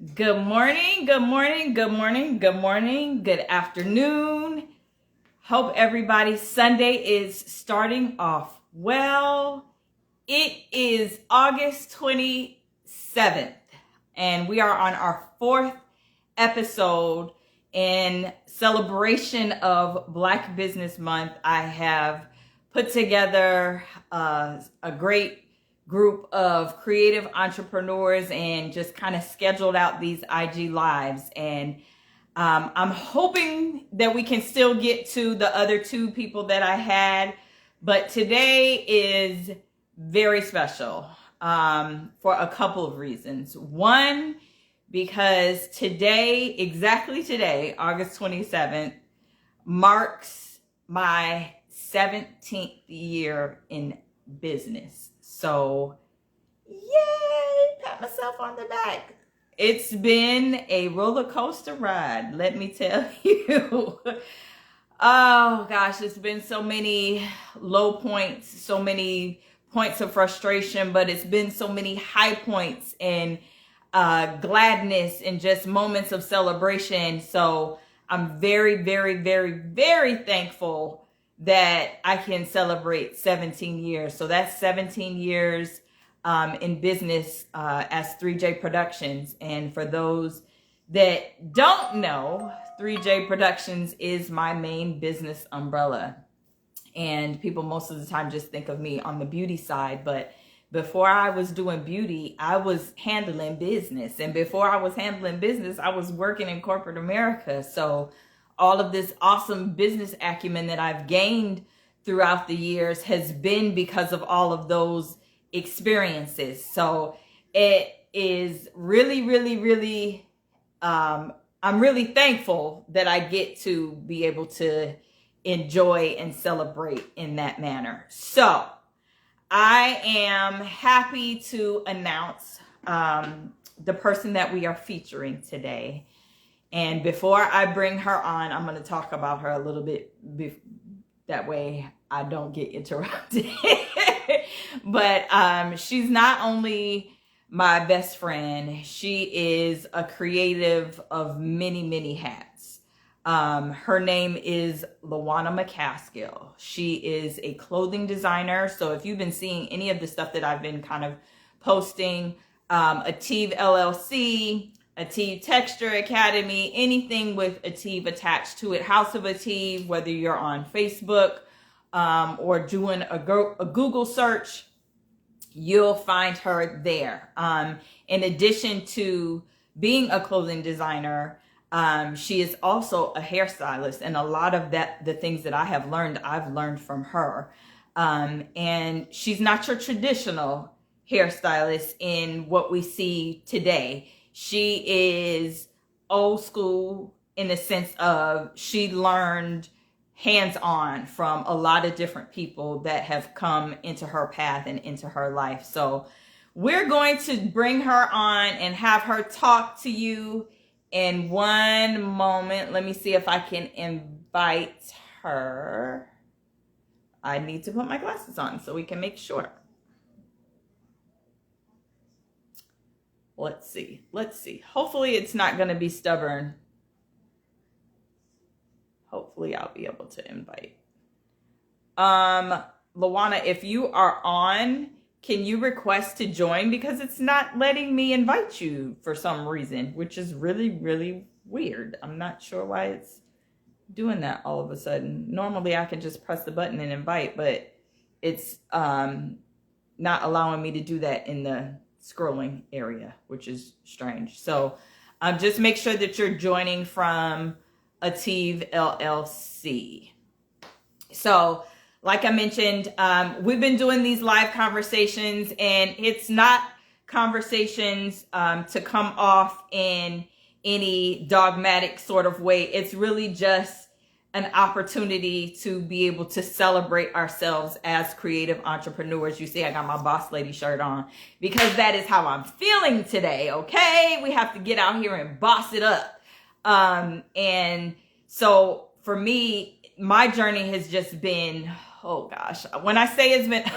Good morning, good morning, good morning, good morning, good afternoon. Hope everybody's Sunday is starting off well. It is August 27th, and we are on our fourth episode in celebration of Black Business Month. I have put together a great group of creative entrepreneurs and just kind of scheduled out these IG lives. And I'm hoping that we can still get to the other two people that I had, but today is very special for a couple of reasons. One, because today, exactly today, August 27th, marks my 17th year in business. So, yay, pat myself on the back. It's been a roller coaster ride, let me tell you. Oh gosh, it's been so many low points, so many points of frustration, but it's been so many high points and gladness and just moments of celebration. So I'm very, very, very, very thankful that I can celebrate 17 years. So that's 17 years in business as 3J Productions. And for those that don't know, 3J Productions is my main business umbrella. And people most of the time just think of me on the beauty side, but before I was doing beauty, I was handling business. And before I was handling business, I was working in corporate America. So all of this awesome business acumen that I've gained throughout the years has been because of all of those experiences. So it is really, really, really, I'm really thankful that I get to be able to enjoy and celebrate in that manner. So I am happy to announce the person that we are featuring today. And before I bring her on, I'm going to talk about her a little bit. That way I don't get interrupted. But she's not only my best friend, she is a creative of many, many hats. Her name is LaJuana McCaskill. She is a clothing designer. So if you've been seeing any of the stuff that I've been kind of posting, Ative LLC, Ative Texture Academy, anything with Ative attached to it, House of Ative, whether you're on Facebook or doing a Google search, you'll find her there. In addition to being a clothing designer, she is also a hairstylist, and a lot of the things that I have learned, I've learned from her. And she's not your traditional hairstylist in what we see today. She is old school in the sense of she learned hands-on from a lot of different people that have come into her path and into her life. So we're going to bring her on and have her talk to you in one moment. Let me see if I can invite her. I need to put my glasses on so we can make sure. Let's see. Hopefully it's not going to be stubborn. Hopefully I'll be able to invite. LaJuana, if you are on, can you request to join? Because it's not letting me invite you for some reason, which is really, really weird. I'm not sure why it's doing that all of a sudden. Normally I can just press the button and invite, but it's not allowing me to do that in the scrolling area, which is strange. So just make sure that you're joining from Ative LLC. So like I mentioned, we've been doing these live conversations, and it's not conversations to come off in any dogmatic sort of way. It's really just an opportunity to be able to celebrate ourselves as creative entrepreneurs. You see, I got my boss lady shirt on because that is how I'm feeling today. Okay. We have to get out here and boss it up. And so for me, my journey has just been, oh gosh, when I say it's been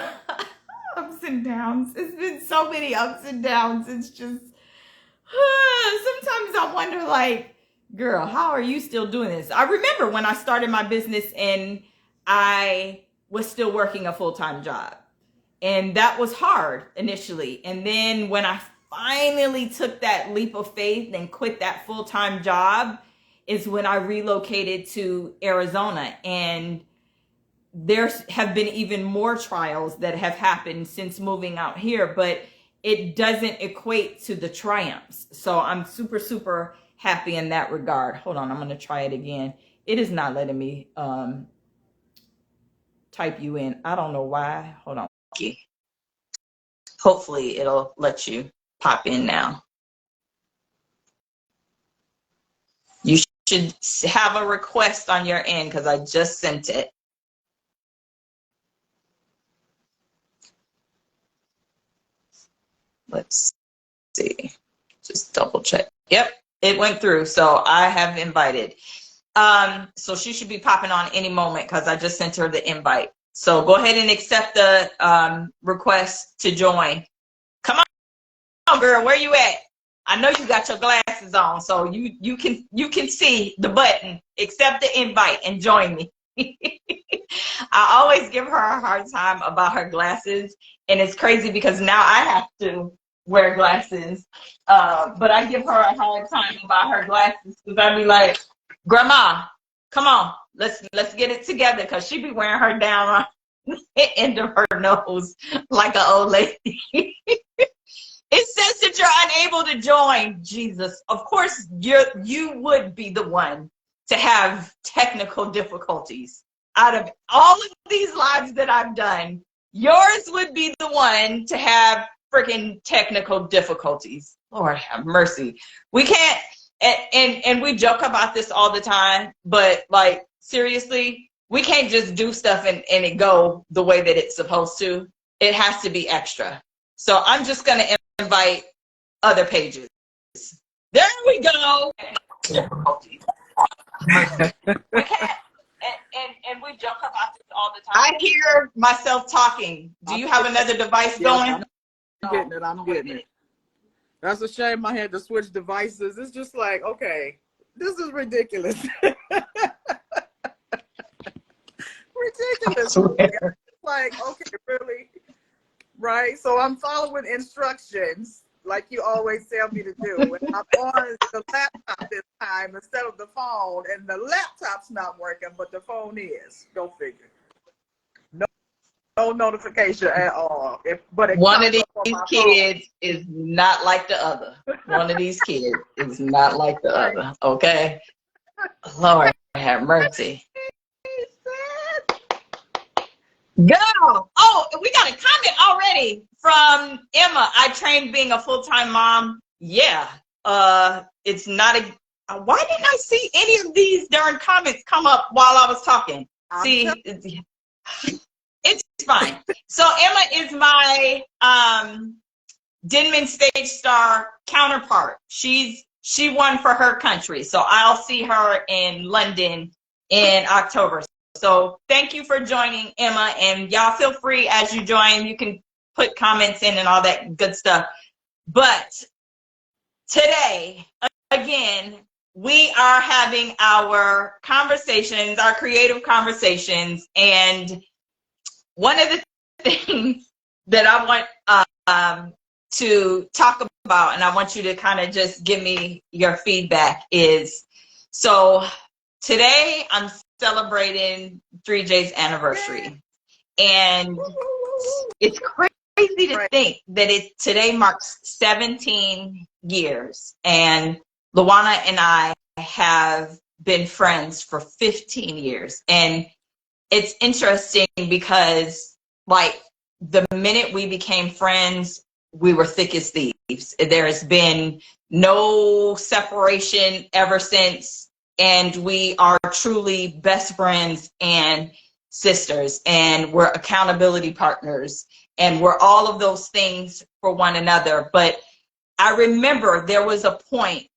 ups and downs, it's been so many ups and downs. It's just, Sometimes I wonder, like, girl, how are you still doing this? I remember when I started my business and I was still working a full-time job. And that was hard initially. And then when I finally took that leap of faith and quit that full-time job is when I relocated to Arizona. And there have been even more trials that have happened since moving out here, but it doesn't equate to the triumphs. So I'm super, super happy in that regard. Hold on, I'm going to try it again. It is not letting me type you in. I don't know why. Hold on. Okay. Hopefully it'll let you pop in now. You should have a request on your end because I just sent it. Let's see. Just double check. Yep, it went through. So I have invited. So she should be popping on any moment because I just sent her the invite. So go ahead and accept the request to join. Come on, girl, where you at? I know you got your glasses on, so you can see the button. Accept the invite and join me. I always give her a hard time about her glasses, and it's crazy because now I have to wear glasses. But I give her a hard time about her glasses because I be like, Grandma, come on, let's get it together, because she be wearing her down on the end of her nose like an old lady. It says that you're unable to join. Jesus, of course you would be the one to have technical difficulties. Out of all of these lives that I've done, yours would be the one to have freaking technical difficulties. Lord have mercy. We can't, and we joke about this all the time, but like, seriously, we can't just do stuff and it go the way that it's supposed to. It has to be extra. So I'm just going to invite other pages. There we go. We can't, and we joke about this all the time. I hear myself talking. Do you have another device going? I'm getting it. That's a shame I had to switch devices. It's just like, okay, this is ridiculous. Ridiculous. Like, okay, really? Right? So I'm following instructions like you always tell me to do. And I'm on the laptop this time instead of the phone, and the laptop's not working, but the phone is. Go figure. No notification at all. But one of these kids is not like the other. One of these kids is not like the other. Okay? Lord have mercy. Go! Oh, we got a comment already from Emma. I trained being a full-time mom. Yeah. It's not a... Why didn't I see any of these darn comments come up while I was talking? See, it's fine. So Emma is my Denman Stage Star counterpart. She won for her country. So I'll see her in London in October. So thank you for joining, Emma, and y'all feel free as you join. You can put comments in and all that good stuff. But today, again, we are having our conversations, our creative conversations, and one of the things that I want to talk about, and I want you to kind of just give me your feedback, is, so today I'm celebrating 3J's anniversary. And it's crazy to think that today marks 17 years. And LaJuana and I have been friends for 15 years. And it's interesting because, like, the minute we became friends, we were thick as thieves. There has been no separation ever since. And we are truly best friends and sisters, and we're accountability partners, and we're all of those things for one another. But I remember there was a point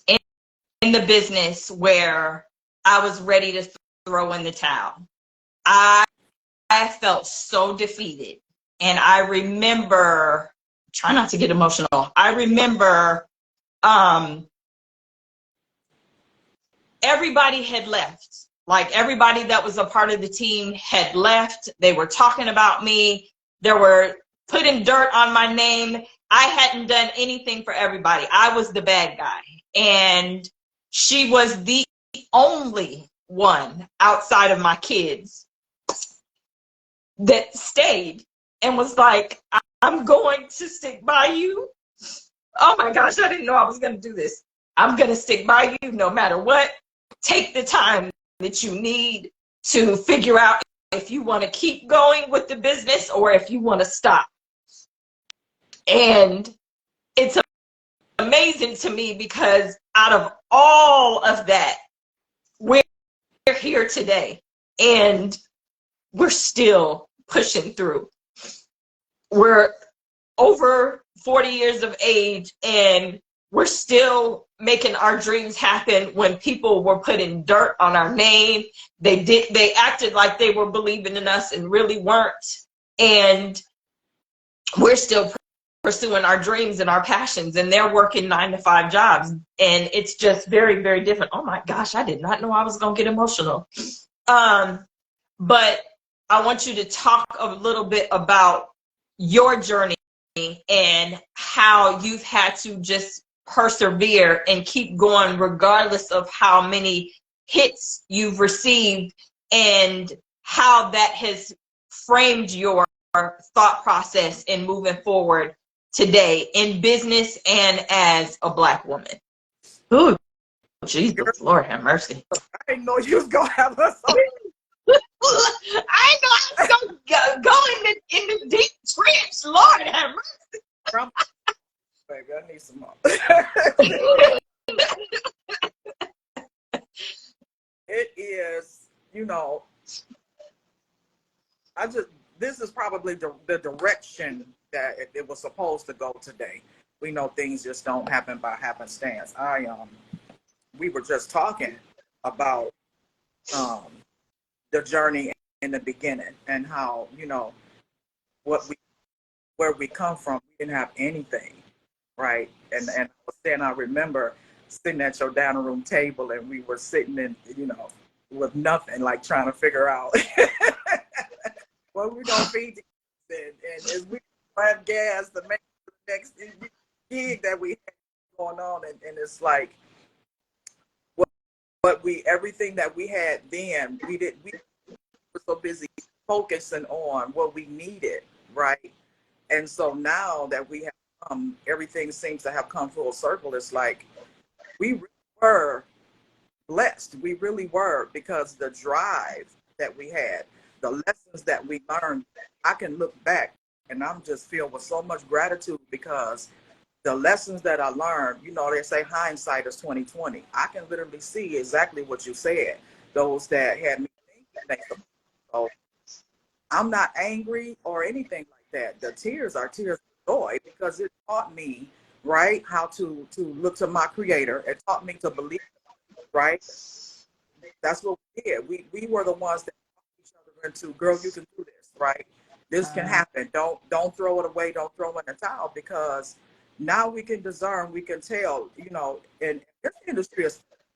in the business where I was ready to throw in the towel. I felt so defeated. And I remember, try not to get emotional, I remember everybody had left. Like everybody that was a part of the team had left. They were talking about me. They were putting dirt on my name. I hadn't done anything for everybody. I was the bad guy. And she was the only one outside of my kids that stayed and was like, I'm going to stick by you. Oh my gosh, I didn't know I was going to do this. I'm going to stick by you no matter what. Take the time that you need to figure out if you want to keep going with the business or if you want to stop. And it's amazing to me because out of all of that, we're here today and we're still pushing through. We're over 40 years of age and we're still making our dreams happen when people were putting dirt on our name. They acted like they were believing in us and really weren't. And we're still pursuing our dreams and our passions, and they're working 9-to-5 jobs. And it's just very, very different. Oh my gosh, I did not know I was going to get emotional. But I want you to talk a little bit about your journey and how you've had to just persevere and keep going regardless of how many hits you've received and how that has framed your thought process in moving forward today in business and as a Black woman. Ooh, Jesus, Lord have mercy. I didn't know you was going to have us on. I know I was going to go in the deep trench. Lord have mercy. Baby, I need some more. It is, this is probably the direction that it was supposed to go today. We know things just don't happen by happenstance. We were just talking about the journey in the beginning and how, where we come from, we didn't have anything, right? And I remember sitting at your dining room table and we were sitting in, with nothing, like trying to figure out what we gonna feed the kids and as we have gas to make the next gig that we have going on, and it's like everything that we had then, we were so busy focusing on what we needed, right? And so now that we have everything seems to have come full circle. It's like we really were blessed. We really were, because the drive that we had, the lessons that we learned, I can look back and I'm just filled with so much gratitude because the lessons that I learned, they say hindsight is 20/20. I can literally see exactly what you said. Those that had me thinking. So I'm not angry or anything like that. The tears are tears of joy because it taught me, right, how to look to my Creator. It taught me to believe, right? That's what we did. We were the ones that taught each other into, girl, you can do this, right? This can happen. Don't throw it away. Don't throw in the towel, because now we can discern, we can tell, in this industry,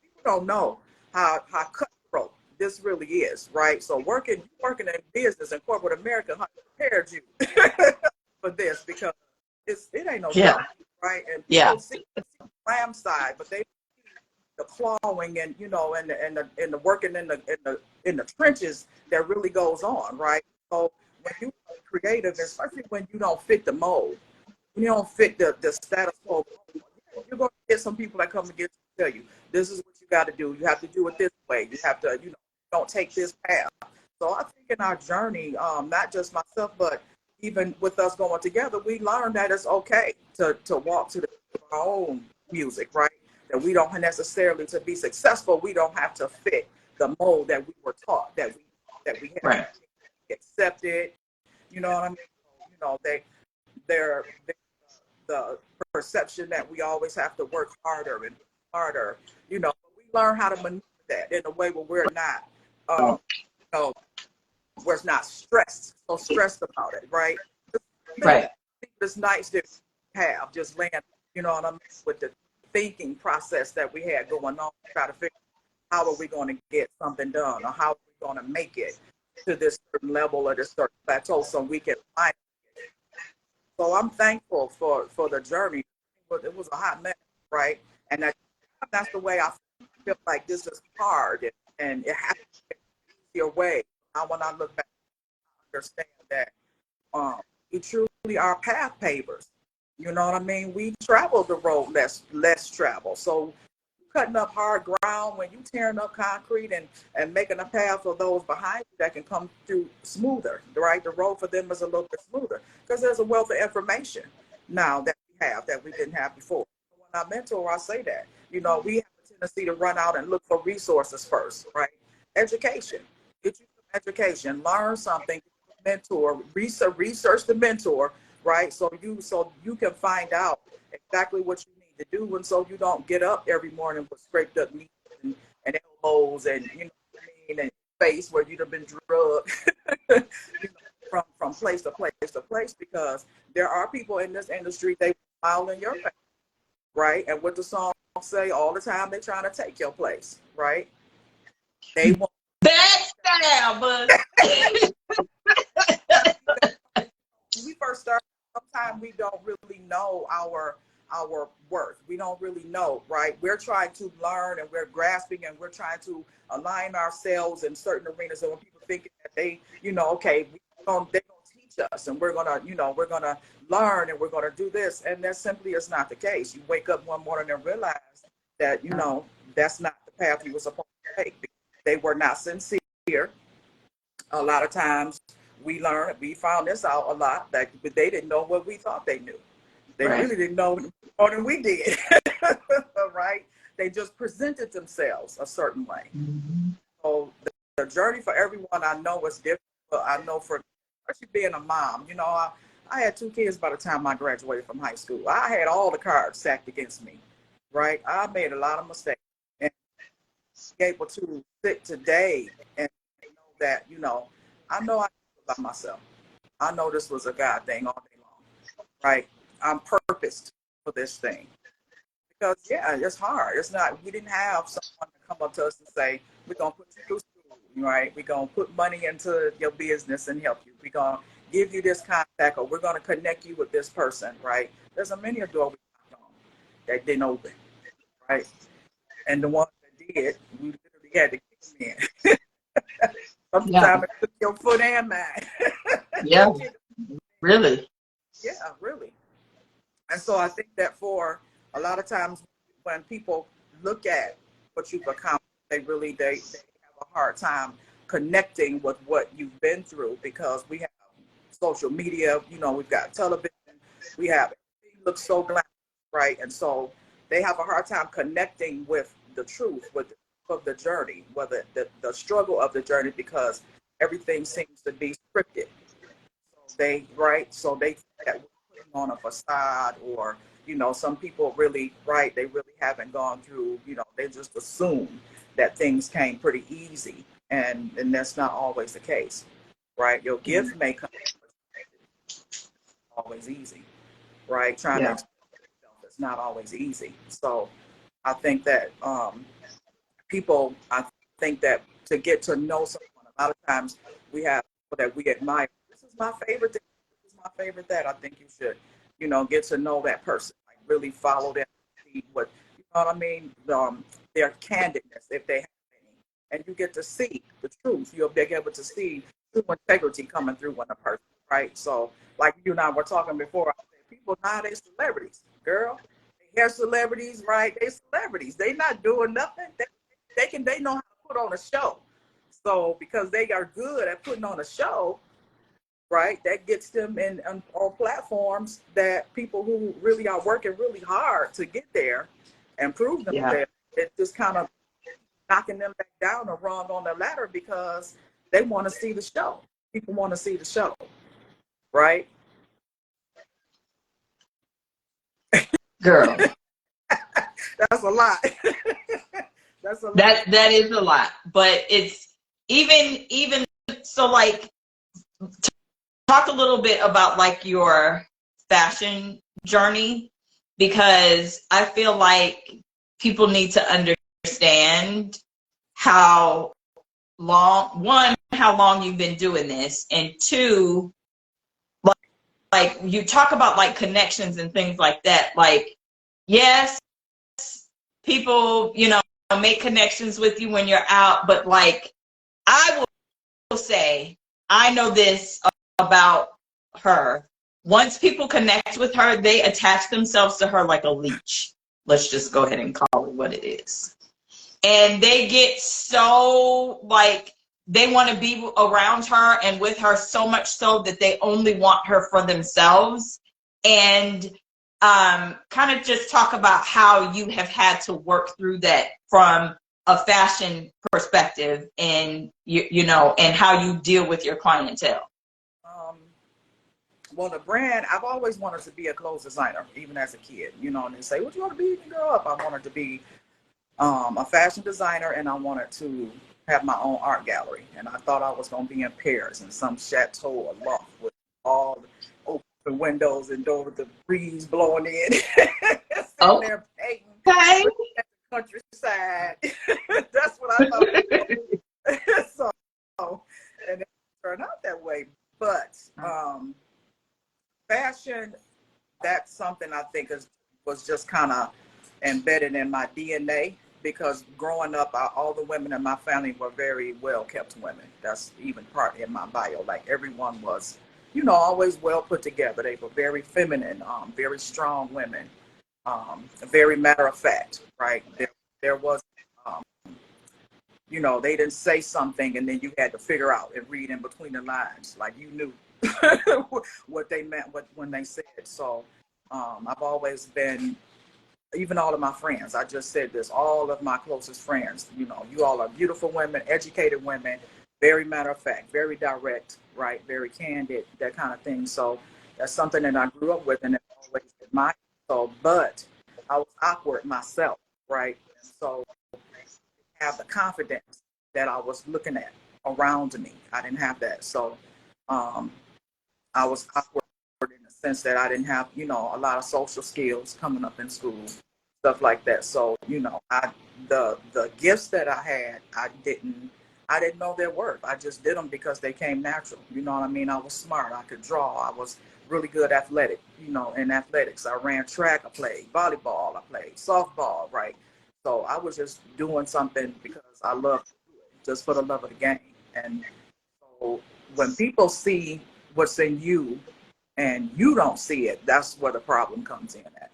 people don't know how cutthroat this really is, right? So working in business in corporate America prepared you for this, because it ain't no joke, right? And people see the glam side, but they see the clawing and and the working in the trenches that really goes on, right? So when you are creative, especially when you don't fit the mold, you don't fit the status quo, you're going to get some people that come against you and tell you, this is what you got to do. You have to do it this way. You have to, don't take this path. So I think in our journey, not just myself, but even with us going together, we learned that it's okay to walk to our own music, right? That we don't necessarily, to be successful, we don't have to fit the mold that we were taught, that we have right. accepted. You know what I mean? They're the perception that we always have to work harder and harder. We learn how to maneuver that in a way where we're not, where it's not stressed about it, right? Right. This nights that we have just land, with the thinking process that we had going on to try to figure out how are we going to get something done, or how are we going to make it to this certain level or this certain plateau so we can find it. So I'm thankful for the journey. But it was a hot mess, right? And that's the way I feel like this is hard, and it has to be an easier way. Now when I look back, I understand that we truly are path pavers. You know what I mean? We travel the road less traveled. So cutting up hard ground, when you tearing up concrete and making a path for those behind you that can come through smoother, right? The road for them is a little bit smoother because there's a wealth of information now that we have that we didn't have before. When I mentor, I say that, you know, we have a tendency to run out and look for resources first, right? Education, get you some education, learn something, mentor, research the mentor, right? So you can find out exactly what you need to do, and so you don't get up every morning with scraped up knees and elbows and you know what I mean, and face where you'd have been drugged you know, from place to place to place, because there are people in this industry, they smile in your face, right? And what the song say all the time, they're trying to take your place, right? They want Backstab, but when we first start, sometimes we don't really know our worth. We don't really know, right? We're trying to learn and we're grasping and we're trying to align ourselves in certain arenas. So when people think that they, you know, okay, they're gonna teach us and we're gonna, you know, we're gonna learn and we're gonna do this, and that simply is not the case. You wake up one morning and realize that, you know, that's not the path you were supposed to take. They were not sincere. A lot of times we found this out a lot, that they didn't know what we thought they knew. They right. really didn't know more than we did, right? They just presented themselves a certain way. Mm-hmm. So the journey for everyone, I know is different, but I know for especially being a mom, you know, I had 2 kids by the time I graduated from high school. I had all the cards stacked against me, right? I made a lot of mistakes, and able to sit today and know that, you know, I know I do it by myself. I know this was a God thing all day long, right? I'm purposed for this thing. Because, yeah, it's hard. It's not, we didn't have someone to come up to us and say, we're going to put you through school, right? We're going to put money into your business and help you. We're going to give you this contact, or we're going to connect you with this person, right? There's a many a door we knocked on that didn't open, right? And the ones that did, we literally had to kick them in. Sometimes it took your foot and mine. Yeah, really. Yeah, really. And so I think that for a lot of times when people look at what you've accomplished, they have a hard time connecting with what you've been through, because we have social media, you know, we've got television, we have everything looks so glamorous, right? And so they have a hard time connecting with the truth, of the journey, whether the struggle of the journey, because everything seems to be scripted. So they think that we're putting on a facade, or, you know, some people really, right, they really haven't gone through, you know, they just assume that things came pretty easy, and that's not always the case, right? Your gift may come always easy, right? Trying to express yourself is not always easy. So I think that I think that to get to know someone, a lot of times we have people that we admire. This is my favorite thing. This is my favorite that. I think you should, you know, get to know that person, like really follow them, see what, you know what I mean, their candidness, if they have any, and you get to see the truth. You'll be able to see true integrity coming through in a person, right? So, like you and I were talking before, I said, people nowadays celebrities, girl, they're celebrities, right? They're celebrities. They not doing nothing. They know how to put on a show. So because they are good at putting on a show, right, that gets them on platforms that people who really are working really hard to get there and prove themselves, it's just kind of knocking them back down or rung on the ladder, because they want to see the show. People want to see the show, right? Girl. That's a lot. That's a lot. That is a lot. But it's even so, like, talk a little bit about like your fashion journey. because I feel like people need to understand how how long you've been doing this, and two, like you talk about like connections and things like that. Like, yes, people, make connections with you when you're out, but like, I will say, I know this about her. Once people connect with her, they attach themselves to her like a leech. Let's just go ahead and call it what it is. And they get so like, they want to be around her and with her so much so that they only want her for themselves. And kind of just talk about how you have had to work through that from a fashion perspective, and and how you deal with your clientele. Well, the brand, I've always wanted to be a clothes designer, even as a kid, and they say, what do you want to be when you grow up? I wanted to be a fashion designer, and I wanted to have my own art gallery. And I thought I was going to be in Paris in some chateau or loft with all the open windows and door with the breeze blowing in. Sitting there painting at the countryside. That's what I thought. So, and it turned out that way. But fashion, that's something I think was just kind of embedded in my DNA, because growing up, all the women in my family were very well-kept women. That's even part in my bio. Like, everyone was, always well put together. They were very feminine, very strong women, very matter of fact, right? There was, they didn't say something and then you had to figure out and read in between the lines. Like, you knew what they meant when they said. So I've always been, even all of my friends, I just said this, all of my closest friends, you all are beautiful women, educated women, very matter of fact, very direct, right? Very candid, that kind of thing. So that's something that I grew up with and always admired. So, but I was awkward myself, right? And so I have the confidence that I was looking at around me. I didn't have that. So I was awkward in the sense that I didn't have, a lot of social skills coming up in school, stuff like that. So, the gifts that I had, I didn't know their worth. I just did them because they came natural. You know what I mean? I was smart. I could draw. I was really good athletic, in athletics. I ran track. I played volleyball. I played softball, right? So I was just doing something because I loved to do it, just for the love of the game. And so when people see what's in you and you don't see it, that's where the problem comes in at.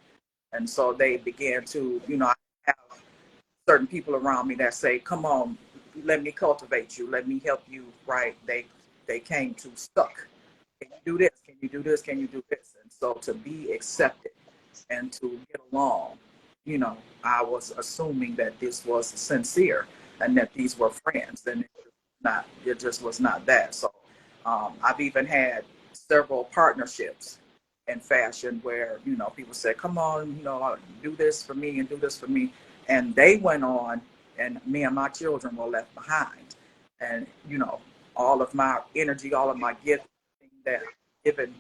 And so they began to, I have certain people around me that say, come on, let me cultivate you. Let me help you, right? They came too stuck. Can you do this? Can you do this? Can you do this? And so to be accepted and to get along, I was assuming that this was sincere and that these were friends, and it just was not that. So I've even had several partnerships in fashion where, people said, come on, do this for me and do this for me. And they went on, and me and my children were left behind. And, all of my energy, all of my gifts that I've given,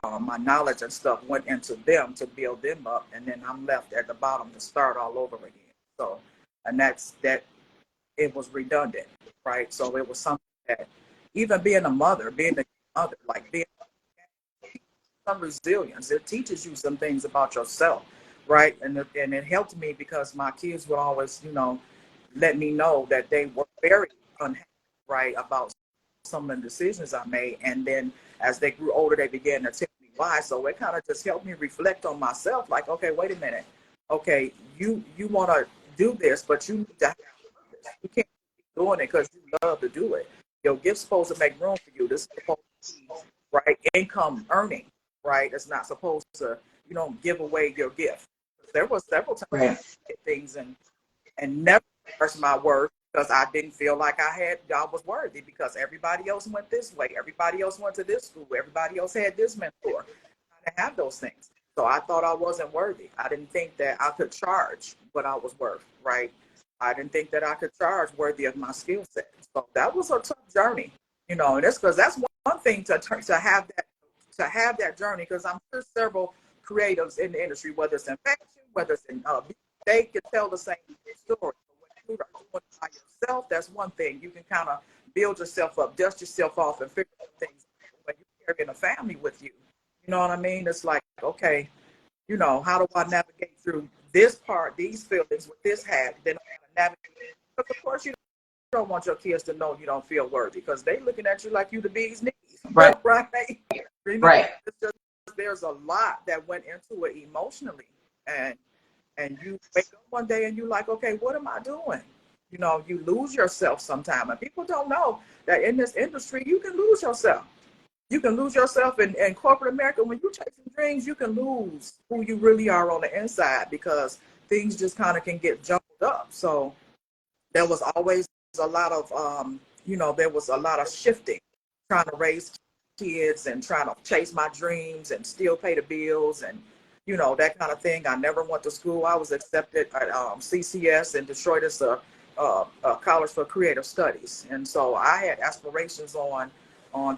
my knowledge and stuff went into them to build them up. And then I'm left at the bottom to start all over again. So, and that it was redundant, right? So it was something that, even being a mother, like being some resilience, it teaches you some things about yourself, right? And it helped me because my kids would always, let me know that they were very unhappy, right, about some of the decisions I made. And then as they grew older, they began to tell me why. So it kind of just helped me reflect on myself. Like, okay, wait a minute. Okay, you want to do this, but you need to have purpose. You can't keep doing it because you love to do it. Your gift's supposed to make room for you. This is supposed to be, right, income earning, right? It's not supposed to, give away your gift. There were several times I did things and never expressed my worth because I didn't feel like I was worthy, because everybody else went this way. Everybody else went to this school. Everybody else had this mentor. I didn't have those things. So I thought I wasn't worthy. I didn't think that I could charge what I was worth, right? I didn't think that I could charge worthy of my skill set. So that was a tough journey, and that's because that's one thing to have that journey, because I'm sure several creatives in the industry, whether it's in fashion, whether it's in they can tell the same story. But when you are doing it by yourself, that's one thing. You can kind of build yourself up, dust yourself off, and figure out things. When you're carrying a family with you, you know what I mean? It's like, okay, you know, how do I navigate through this part, these feelings with this hat? Then I gotta navigate. Because of course, you don't want your kids to know you don't feel worthy because they looking at you like you the bee's knees, Right. right? You know, Right. it's just, there's a lot that went into it emotionally, and you wake up one day and you're like, okay, what am I doing? You know, you lose yourself sometime, and people don't know that in this industry you can lose yourself. You can lose yourself in corporate America. When you're chasing dreams, you can lose who you really are on the inside because things just kind of can get jumbled up. So there was always a lot of, you know, there was a lot of shifting, trying to raise kids and trying to chase my dreams and still pay the bills and, you know, that kind of thing. I never went to school. I was accepted at CCS in Detroit as a college for creative studies. And so I had aspirations on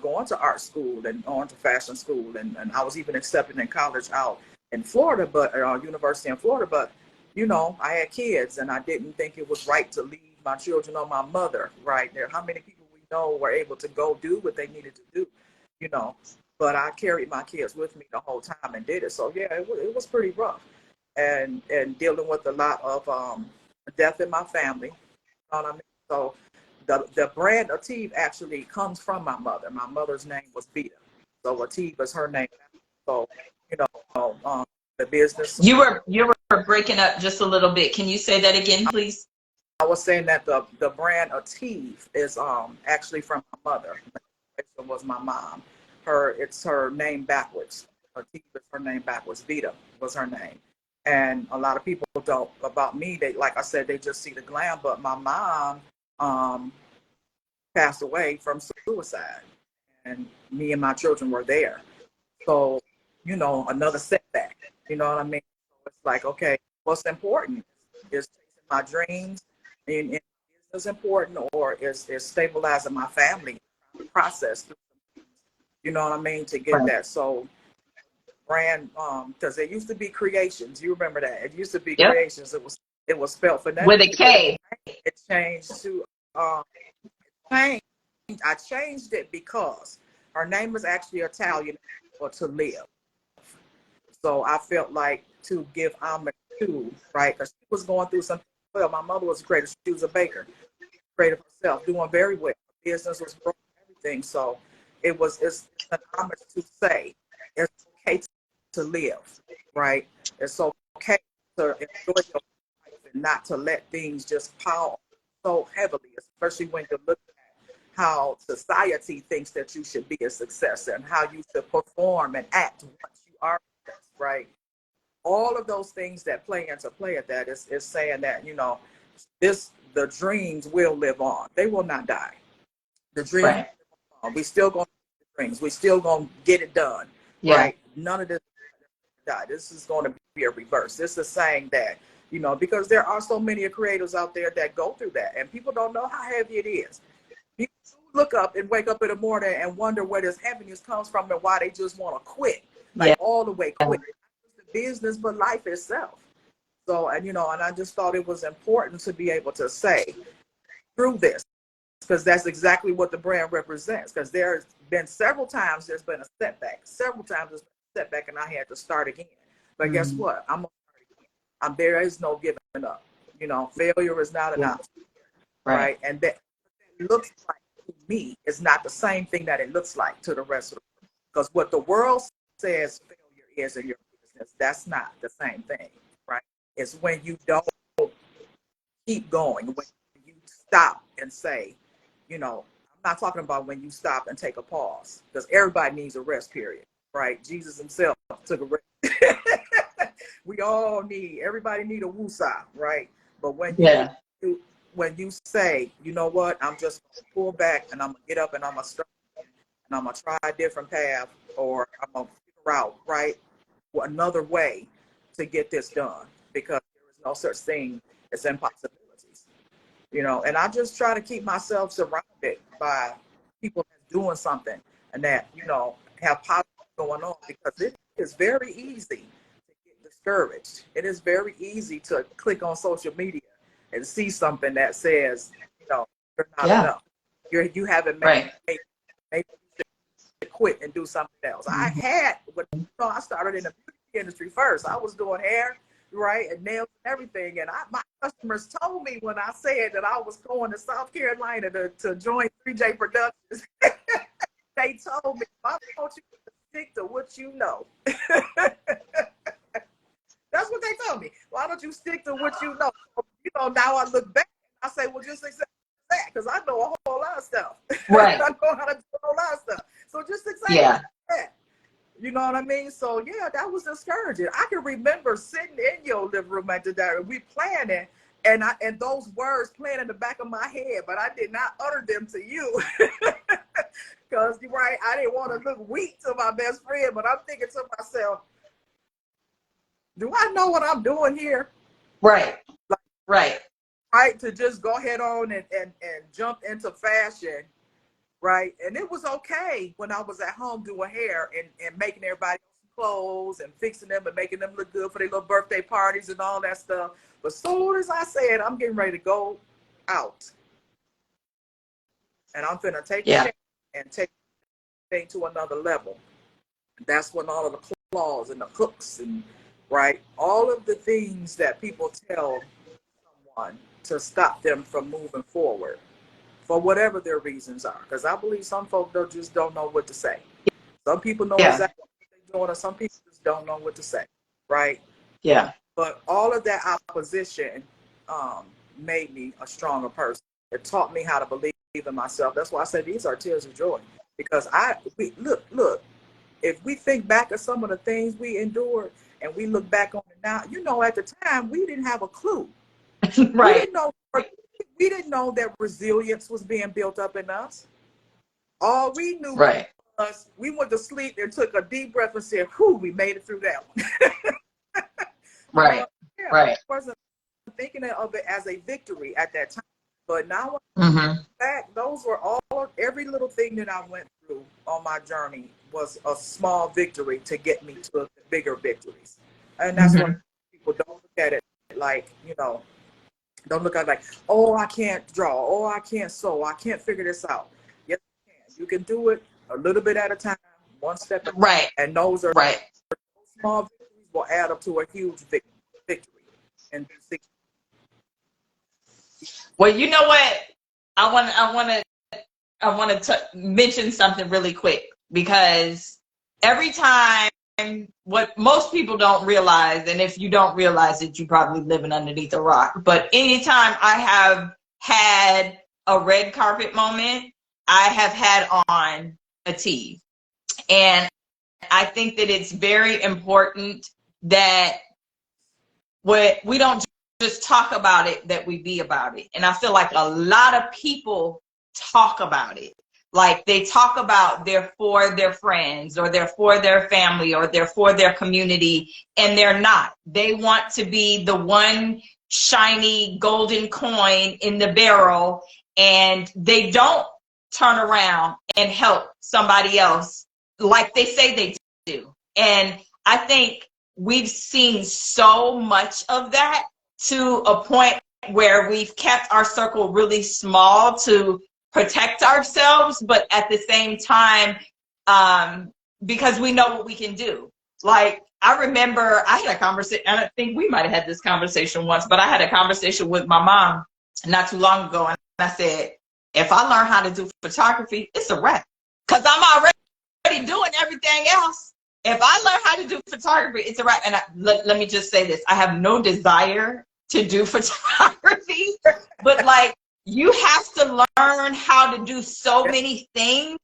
going to art school and on to fashion school. And I was even accepted in college out in Florida, but university in Florida. But, you know, I had kids and I didn't think it was right to leave my children on my mother, right? There, how many people we know were able to go do what they needed to do, you know? But I carried my kids with me the whole time and did it. So yeah, it was pretty rough, and dealing with a lot of death in my family. You know what I mean? So the brand Ative actually comes from my mother. My mother's name was Vita, so Ative is her name. So you know, the business. You were breaking up just a little bit. Can you say that again, please? I was saying that the brand Ative is actually from my mother. It was my mom. It's her name backwards. Ative is her name backwards. Vita was her name. And a lot of people don't about me. They, like I said, they just see the glam. But my mom passed away from suicide, and me and my children were there. So, you know, another setback. You know what I mean? So it's like, okay, what's important is chasing my dreams, and is important, or is stabilizing my family process. You know what I mean? To get Right. that. So brand, because it used to be Creations. You remember that? It used to be Yep. Creations. It was spelled With a phonetically. K. It changed to change. I changed it because her name is actually Italian for to live. So I felt like to give homage to, right? Because she was going through something. Well, my mother was a creative. She was a baker, creative herself, doing very well. Her business was growing, everything. So it's an homage to say it's okay to live, right? It's okay to enjoy your life and not to let things just pile on so heavily, especially when you're looking at how society thinks that you should be a success and how you should perform and act once you are a success, right? All of those things that play into play at that is saying that, you know, the dreams will live on. They will not die. The dreams Right. we still gonna do the dreams. We still gonna get it done, Yeah. right? None of this die. This is going to be a reverse. This is saying that, you know, because there are so many creators out there that go through that, and people don't know how heavy it is. People look up and wake up in the morning and wonder where this heaviness comes from and why they just want to quit, like all the way quit. Not just the business, but life itself. So, and you know, and I just thought it was important to be able to say through this, because that's exactly what the brand represents. Because there's been several times there's been a setback, several times there's been a setback, and I had to start again. But guess what? I'm gonna start again. There is no giving up. You know, failure is not an option, right? And that looks like to me is not the same thing that it looks like to the rest of the world. Because what the world says failure is in your business, that's not the same thing, right? It's when you don't keep going, when you stop and say, you know, I'm not talking about when you stop and take a pause, because everybody needs a rest period, right? Jesus himself took a rest. We all everybody need a woosah, right? But when you say, you know what, I'm just gonna pull back and I'm gonna get up and I'm gonna start and I'm gonna try a different path, or I'm gonna figure out, right, another way to get this done, because there is no such thing as impossibilities, you know. And I just try to keep myself surrounded by people that's doing something and that, you know, have positive going on, because it is very easy discouraged. It is very easy to click on social media and see something that says, you know, you're not enough. You haven't made, maybe you should quit and do something else. I had, I started in the beauty industry first. I was doing hair, right, and nails and everything. And my customers told me when I said that I was going to South Carolina to join 3J Productions, they told me, why don't you stick to what you know? That's what they told me. Why don't you stick to what you know? You know, now I look back, I say, well, just accept that, because I know a whole lot of stuff. Right. I know how to do a whole lot of stuff. So just accept that. You know what I mean? So yeah, that was discouraging. I can remember sitting in your living room at the day, we planning, and those words playing in the back of my head, but I did not utter them to you. Because you're right, I didn't want to look weak to my best friend, but I'm thinking to myself, do I know what I'm doing here? Right. Like, right. To just go ahead on and jump into fashion, right? And it was okay when I was at home doing hair and making everybody clothes and fixing them and making them look good for their little birthday parties and all that stuff. But as soon as I said, I'm getting ready to go out, and I'm finna take it and take thing to another level. That's when all of the claws and the hooks and all of the things that people tell someone to stop them from moving forward for whatever their reasons are. Because I believe some folks just don't know what to say. Some people know exactly what they're doing, and some people just don't know what to say, right? Yeah. But all of that opposition made me a stronger person. It taught me how to believe in myself. That's why I said these are tears of joy. Because look, if we think back at some of the things we endured and we look back on it now, you know, at the time we didn't have a clue. Right. We didn't know that resilience was being built up in us. All we knew was we went to sleep and took a deep breath and said, whew, we made it through that one. Right. I wasn't thinking of it as a victory at that time. But now back, those were every little thing that I went through on my journey was a small victory to get me to bigger victories. And that's why people don't look at it like, you know, don't look at it like, oh, I can't draw, oh, I can't sew, I can't figure this out. Yes, you can. You can do it a little bit at a time, one step at a time. And those are small victories will add up to a huge victory. And well, you know what? I want to mention something really quick, because every time, what most people don't realize, and if you don't realize it, you're probably living underneath a rock. But anytime I have had a red carpet moment, I have had on a tee. And I think that it's very important that we don't just talk about it, that we be about it. And I feel like a lot of people talk about it. Like they talk about they're for their friends, or they're for their family, or they're for their community, and they're not. They want to be the one shiny golden coin in the barrel, and they don't turn around and help somebody else like they say they do. And I think we've seen so much of that to a point where we've kept our circle really small to protect ourselves, but at the same time, because we know what we can do. Like, I remember I had a conversation, and I think we might have had this conversation once, but I had a conversation with my mom not too long ago, and I said, if I learn how to do photography, it's a wrap, because I'm already doing everything else. If I learn how to do photography, it's a wrap. And let me just say this, I have no desire to do photography, but like, you have to learn how to do so many things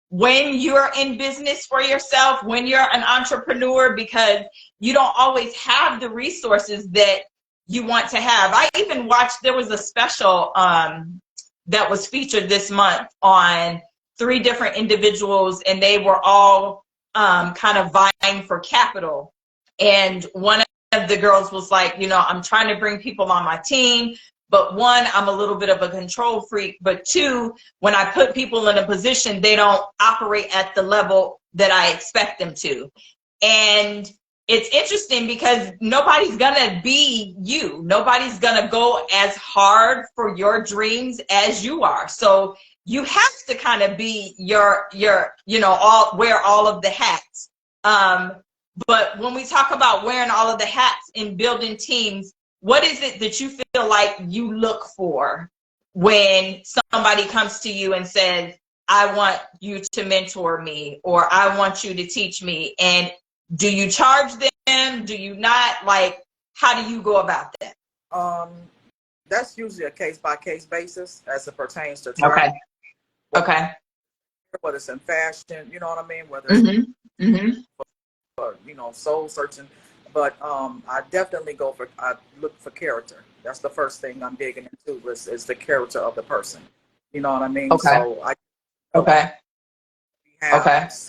when you're in business for yourself, when you're an entrepreneur, because you don't always have the resources that you want to have. I even watched, there was a special that was featured this month on 3 different individuals, and they were all kind of vying for capital. And one of the girls was like, you know, I'm trying to bring people on my team, but 1, I'm a little bit of a control freak, but 2, when I put people in a position, they don't operate at the level that I expect them to. And it's interesting because nobody's gonna be you. Nobody's gonna go as hard for your dreams as you are. So you have to kind of be your all wear all of the hats. But when we talk about wearing all of the hats and building teams, what is it that you feel like you look for when somebody comes to you and says, I want you to mentor me, or I want you to teach me? And do you charge them? Do you not? Like, how do you go about that? That's usually a case-by-case basis as it pertains to Okay. travel. Okay. Whether it's in fashion, you know what I mean? Whether it's soul searching. But I definitely I look for character. That's the first thing I'm digging into is the character of the person. You know what I mean? Okay. So we have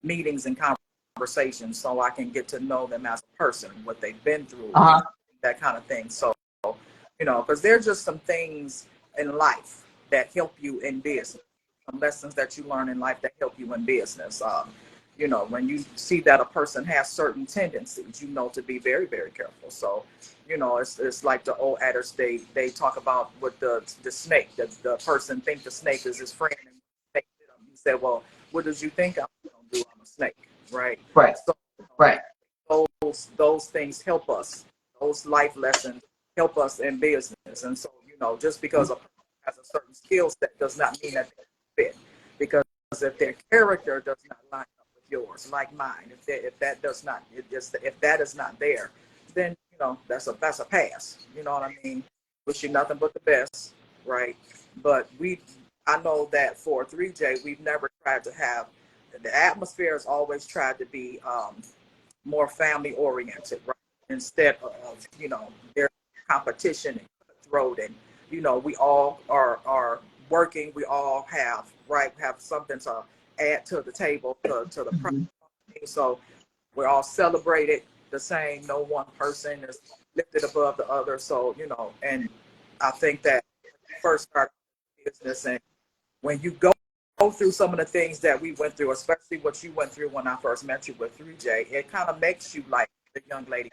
meetings and conversations so I can get to know them as a person, what they've been through, that kind of thing. So, because there's just some things in life that help you in business, some lessons that you learn in life that help you in business. When you see that a person has certain tendencies, to be very, very careful. So, it's like the old adage they talk about with the snake. The person think the snake is his friend, and the snake bit him. He said, "Well, what did you think I'm going to do? I'm a snake, right?" Right. So, right. Those things help us. Those life lessons help us in business. And so, just because a person has a certain skill set does not mean that they fit. Because if their character does not line up with yours, like mine, if that is not there, then that's a pass. You know what I mean? Wish you nothing but the best, right? But I know that for 3J, we've never tried to have the atmosphere has always tried to be more family oriented, right? Instead of their competition and cutthroat, and we all are working. We all have something to add to the table to the company. So we're all celebrated the same. No one person is lifted above the other. So and I think that when you first start business, and when you go through some of the things that we went through, especially what you went through when I first met you with 3J, it kind of makes you like the young lady.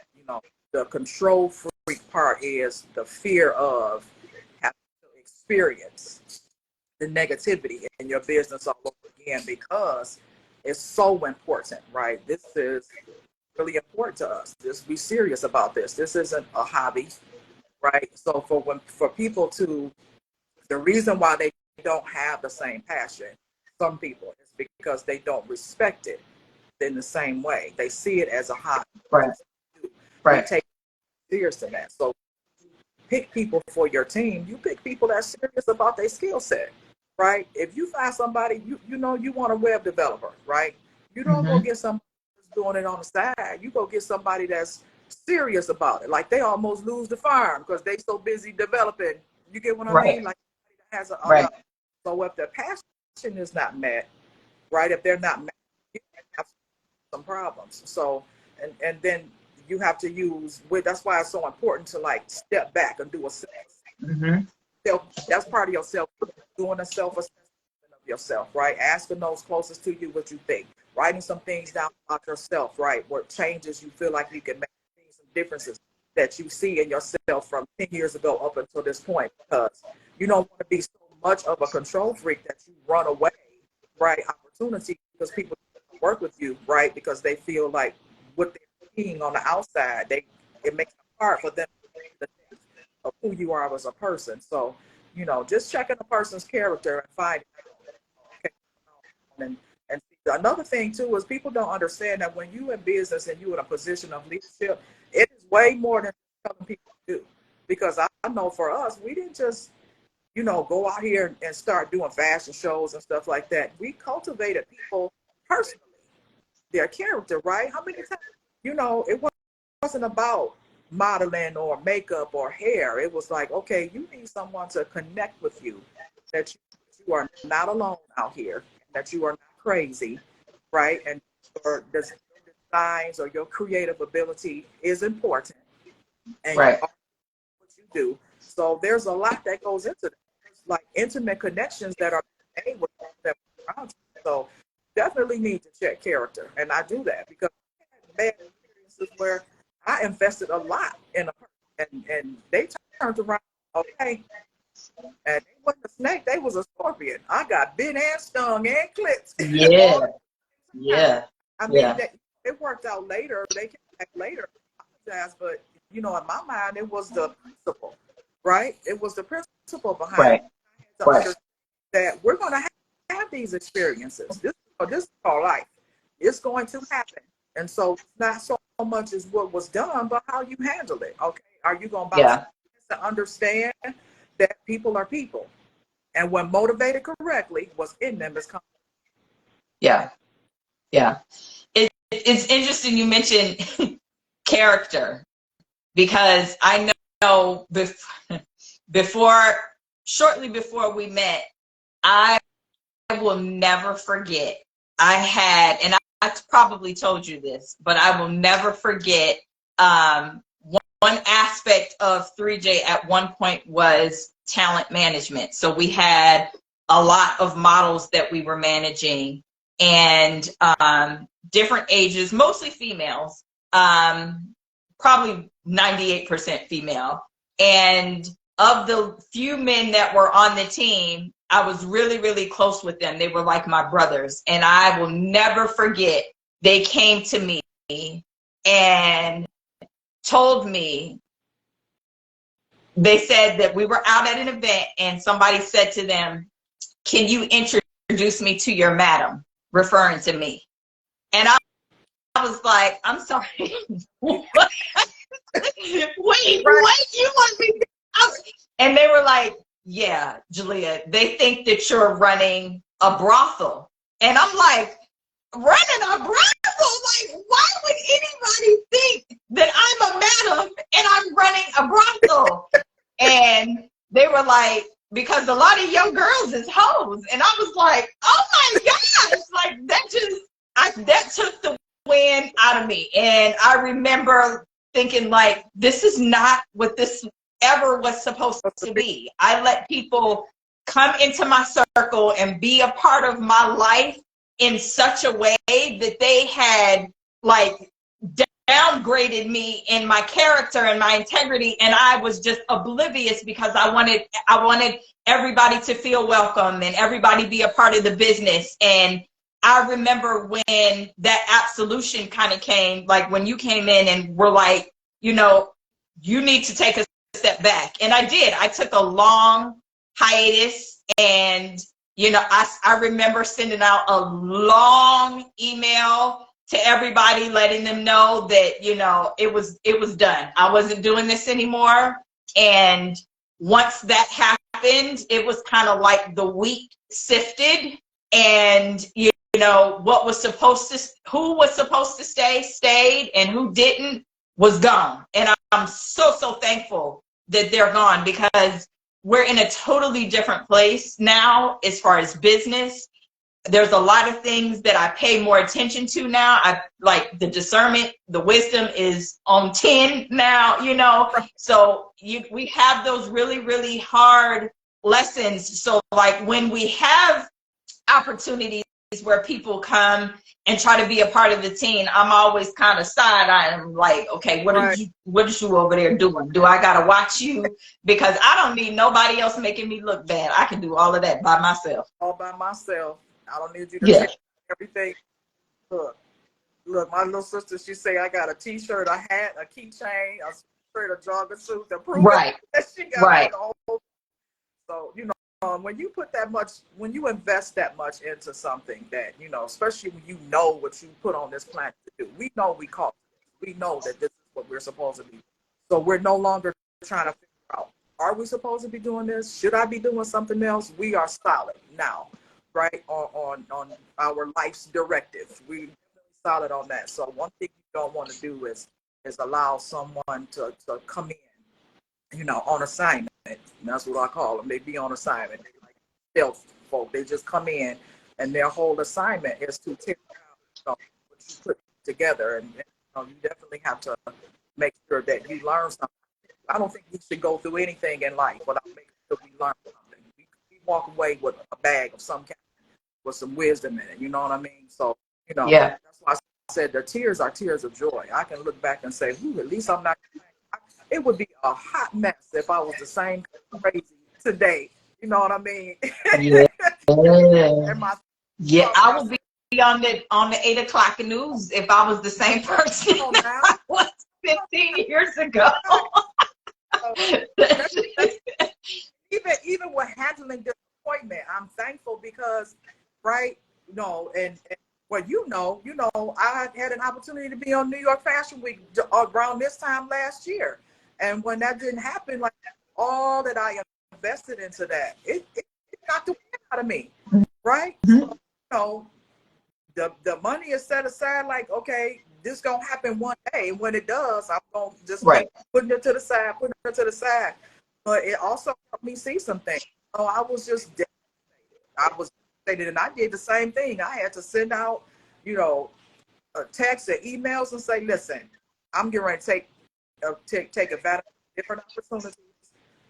The control freak part is the fear of having to experience the negativity in your business all over again, because it's so important, right? This is really important to us. Be serious about this. This isn't a hobby, right? So for people the reason why they don't have the same passion, some people, is because they don't respect it in the same way. They see it as a hobby. Right. They take it serious in that. So pick people for your team. You pick people that's serious about their skill set, right? If you find somebody, you want a web developer, right? You don't go get somebody that's doing it on the side. You go get somebody that's serious about it. Like they almost lose the farm because they so busy developing. You get what I mean? Like has a so if their passion is not met, right? If they're not met, you have some problems. So and then you have to use that's why it's so important to like step back and do a that's part of yourself, doing a self-assessment of yourself, right? Asking those closest to you what you think, writing some things down about yourself, right? What changes you feel like you can make, some differences that you see in yourself from 10 years ago up until this point, because you don't want to be so much of a control freak that you run away, right? Opportunity, because people work with you, right? Because they feel like what they're seeing on the outside, it makes it hard for them to think of who you are as a person. So, just checking a person's character and finding out. And another thing too is people don't understand that when you in business and you in a position of leadership, it is way more than telling people to do. Because I know for us, we didn't just go out here and start doing fashion shows and stuff like that. We cultivated people personally, their character, right? How many times, it wasn't about modeling or makeup or hair. It was like, okay, you need someone to connect with you, that you are not alone out here, that you are not crazy, right? And your designs or your creative ability is important. And what you do. So there's a lot that goes into that. There's like intimate connections that are made with that around you. So definitely need to check character. And I do that because I had bad experiences instances where I invested a lot in a person, and they turned around, okay, and they wasn't a snake, they was a scorpion. I got bit and stung and clipped. Yeah. Yeah. I mean, it worked out later. They came back later, but in my mind, it was the principle, right? It was the principle behind it. Right. That we're going to have these experiences. This is our life. It's going to happen. And so it's not so much as what was done, but how you handle it. Okay. Are you going to understand that people are people? And when motivated correctly, what's in them is coming. Yeah. Yeah. It's interesting you mentioned character, because I know shortly before we met, I will never forget. I had, and I probably told you this, but I will never forget one aspect of 3J at one point was talent management. So we had a lot of models that we were managing, and different ages, mostly females, probably 98% female. And of the few men that were on the team, I was really, really close with them. They were like my brothers. And I will never forget, they came to me and told me, they said that we were out at an event and somebody said to them, "Can you introduce me to your madam?" referring to me. And I was like, "I'm sorry." Wait, you want me? And they were like, "Yeah, Jalia, they think that you're running a brothel." And I'm like, running a brothel? Like, why would anybody think that I'm a madam and I'm running a brothel? And they were like, because a lot of young girls is hoes. And I was like, oh my gosh, like that took the wind out of me. And I remember thinking, like, this is not what this ever was supposed to be. I let people come into my circle and be a part of my life in such a way that they had like downgraded me in my character and my integrity, and I was just oblivious because I wanted everybody to feel welcome and everybody be a part of the business. And I remember when that absolution kind of came, like when you came in and were like, you need to take a step back. And I did. I took a long hiatus, and I remember sending out a long email to everybody, letting them know that, it was done. I wasn't doing this anymore. And once that happened, it was kind of like the wheat sifted, and who was supposed to stay, stayed, and who didn't was gone. And I'm so thankful that they're gone, because we're in a totally different place now as far as business. There's a lot of things that I pay more attention to now. I like the discernment, the wisdom is on 10 now, So we have those really, really hard lessons. So like when we have opportunities where people come and try to be a part of the team, I'm always kind of side-eyeing, like, okay, what are you over there doing? Do I gotta watch you? Because I don't need nobody else making me look bad. I can do all of that by myself. All by myself. I don't need you to check everything. Look, my little sister, she say I got a t-shirt, a hat, a keychain, a shirt, a jogger suit to prove that she got the whole. So, when you put that much, when you invest that much into something that, especially when you know what you put on this planet to do, we know we know that this is what we're supposed to be. So we're no longer trying to figure out, are we supposed to be doing this? Should I be doing something else? We are solid now, right? On our life's directive. We're solid on that. So one thing you don't want to do is allow someone to come in, on assignment. And that's what I call them. They be on assignment. They like stealth folk. They just come in, and their whole assignment is to tear down what you put together. And you definitely have to make sure that you learn something. I don't think we should go through anything in life without making sure we learn something. We walk away with a bag of some kind, with some wisdom in it. You know what I mean? So, that's why said the tears are tears of joy. I can look back and say, ooh, at least I'm not. It would be a hot mess if I was the same crazy today. You know what I mean? Yeah. And my Yeah, I would be on the 8 o'clock news if I was the same person I was 15 years ago. Even with handling disappointment, I'm thankful because, right, and well, I had an opportunity to be on New York Fashion Week around this time last year. And when that didn't happen, like all that I invested into that, it knocked the wind out of me, right? So, the money is set aside like, okay, this gonna happen one day. And when it does, I'm gonna just keep putting it to the side. But it also helped me see some things. So I was just devastated. And I did the same thing. I had to send out, a text or emails and say, listen, I'm getting ready to take advantage of different opportunities,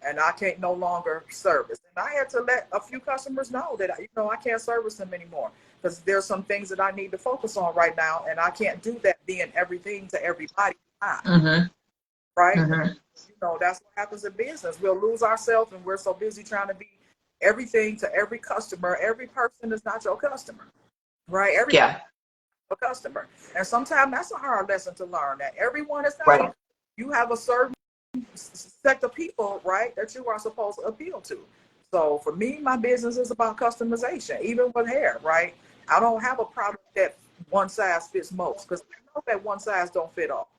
and I can't no longer service. And I had to let a few customers know that, I can't service them anymore because there's some things that I need to focus on right now, and I can't do that being everything to everybody. Right? Mm-hmm. That's what happens in business. We'll lose ourselves, and we're so busy trying to be everything to every customer. Every person is not your customer, right? A customer. And sometimes that's a hard lesson to learn, that everyone is not. You have a certain set of people, right, that you are supposed to appeal to. So for me, my business is about customization, even with hair, right? I don't have a product that one size fits most, because I know that one size don't fit all.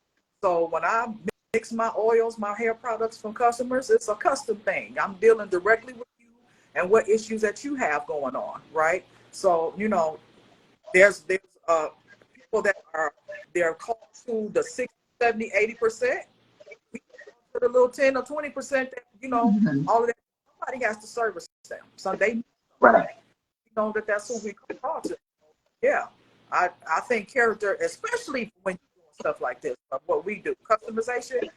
So when I mix my oils, my hair products from customers, it's a custom thing. I'm dealing directly with you and what issues that you have going on, right? So, there's people that they're called to the 60, 70, 80%. We to the little 10 or 20% that, all of that, somebody has to service them. So they know that's who we call to. Yeah. I think character, especially when you're doing stuff like this, what we do, customization,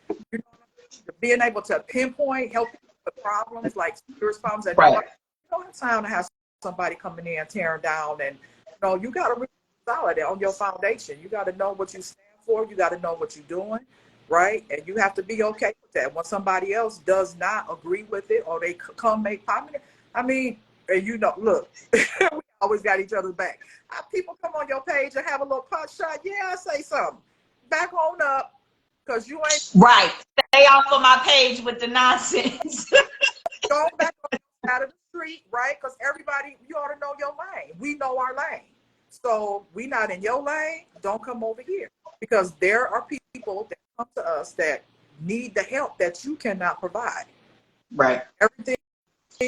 being able to pinpoint, help with problems, like serious problems that you don't have time to have somebody coming in tearing down, and you got to be solid on your foundation. You got to know what you stand for. You got to know what you're doing, right? And you have to be okay with that. When somebody else does not agree with it, or they come make comment, look, we always got each other's back. People come on your page and have a little pot shot. Yeah, I say something. Back on up, because you ain't right. Stay off of my page with the nonsense. Go back on the side of the street, right? Because everybody, you ought to know your lane. We know our lane. So we not in your lane, don't come over here. Because there are people that come to us that need the help that you cannot provide. Right. Everything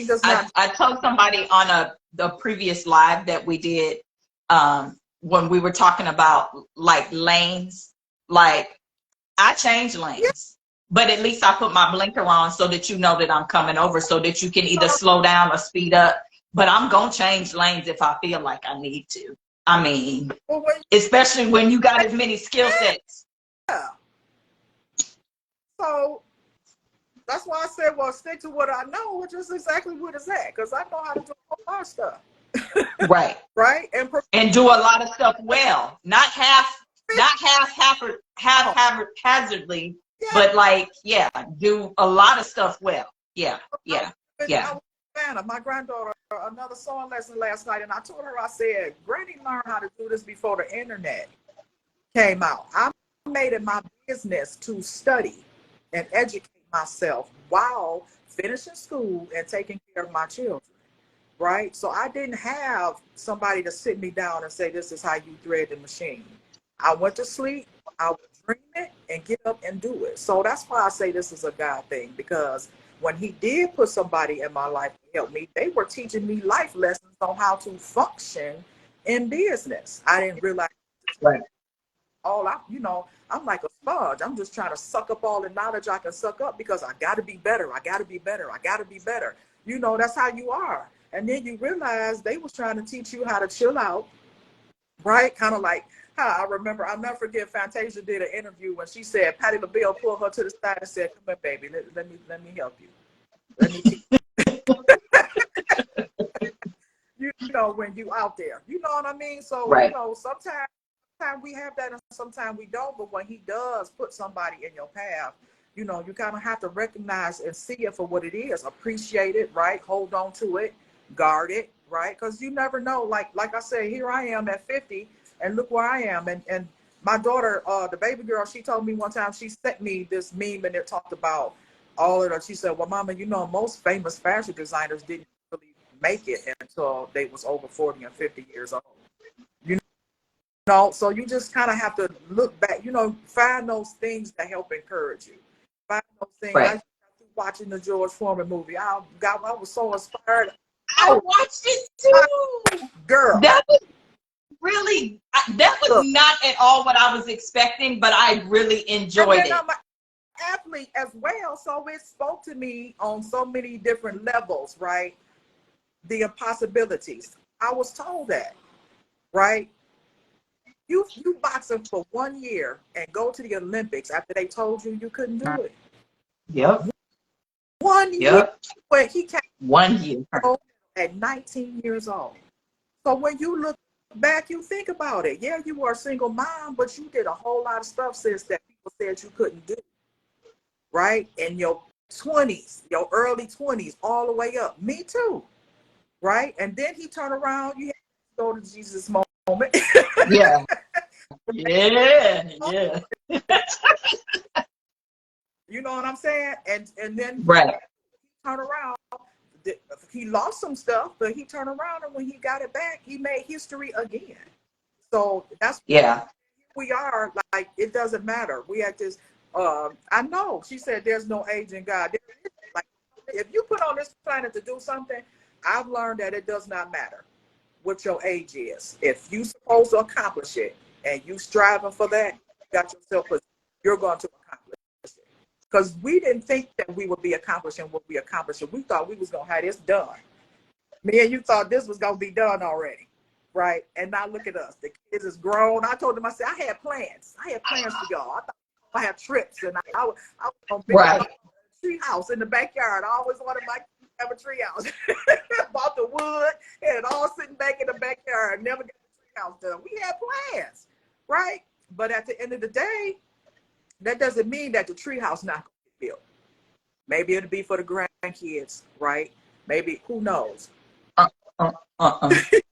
does not. I told somebody on the previous live that we did when we were talking about like lanes, like I changed lanes, but at least I put my blinker on so that you know that I'm coming over, so that you can either slow down or speed up. But I'm going to change lanes if I feel like I need to. I mean, especially when you got as many skill sets. Yeah. So that's why I said, well, stick to what I know, which is exactly what it's at, because I know how to do a whole lot of stuff. Right. Right. And do a lot of stuff well, not haphazardly, but do a lot of stuff well. Yeah. My granddaughter, another sewing lesson last night, and I told her, I said, Granny learned how to do this before the internet came out. I made it my business to study and educate myself while finishing school and taking care of my children, right? So I didn't have somebody to sit me down and say, this is how you thread the machine. I went to sleep, I would dream it, and get up and do it. So that's why I say this is a God thing, because when he did put somebody in my life to help me, they were teaching me life lessons on how to function in business. I didn't realize I'm like a sponge. I'm just trying to suck up all the knowledge I can suck up, because I got to be better. I got to be better. That's how you are. And then you realize they was trying to teach you how to chill out, right? Kind of like how I remember, I'll never forget, Fantasia did an interview when she said Patti LaBelle pulled her to the side and said, come here, baby, let me help you. Let me teach you. When you out there, you know what I mean? So, sometimes sometimes we have that and sometimes we don't. But when he does put somebody in your path, you know, you kind of have to recognize and see it for what it is. Appreciate it, right? Hold on to it, guard it, right? Because you never know. Like I said, here I am at 50, and look where I am. And my daughter, the baby girl, she told me one time, she sent me this meme and it talked about all of it. She said, well, Mama, you know, most famous fashion designers didn't really make it until they was over 40 and 50 years old. You know, so you just kind of have to look back, you know, find those things that help encourage you. Find those things. Right. I just watching the George Foreman movie. I was so inspired. I watched it too. Girl. That was really, that was not at all what I was expecting, but I really enjoyed it. I'm an athlete as well, so it spoke to me on so many different levels, right? The impossibilities. I was told that, right? You boxing for 1 year and go to the Olympics after they told you couldn't do it. Yep. 1 year. Yep. But he came 1 year at 19 years old. So when you look back, you think about it. Yeah, you were a single mom, but you did a whole lot of stuff since that people said you couldn't do. Right? In your 20s, your early 20s, all the way up. Me too. Right? And then he turned around. You had to go to Jesus moment. Yeah. Yeah. You know what I'm saying? And then Right. he turned around. He lost some stuff, but he turned around, and when he got it back, he made history again. So that's we are. Like, it doesn't matter. We had this. I know. She said, "There's no age in God." Like, if you put on this planet to do something, I've learned that it does not matter what your age is. If you're supposed to accomplish it and you striving for that, you got yourself. You're going to accomplish it. Because we didn't think that we would be accomplishing what we accomplished. We thought we was going to have this done. Me and you thought this was going to be done already, right? And now look at us. The kids is grown. I told them, I said, I had plans. I had plans to go. I thought I had trips, and I was going to build a tree house in the backyard. I always wanted my kids to have a tree house. Bought the wood, had it all sitting back in the backyard. Never got the tree house done. We had plans, right? But at the end of the day, that doesn't mean that the treehouse not going to get built. Maybe it'll be for the grandkids, right? Maybe, who knows?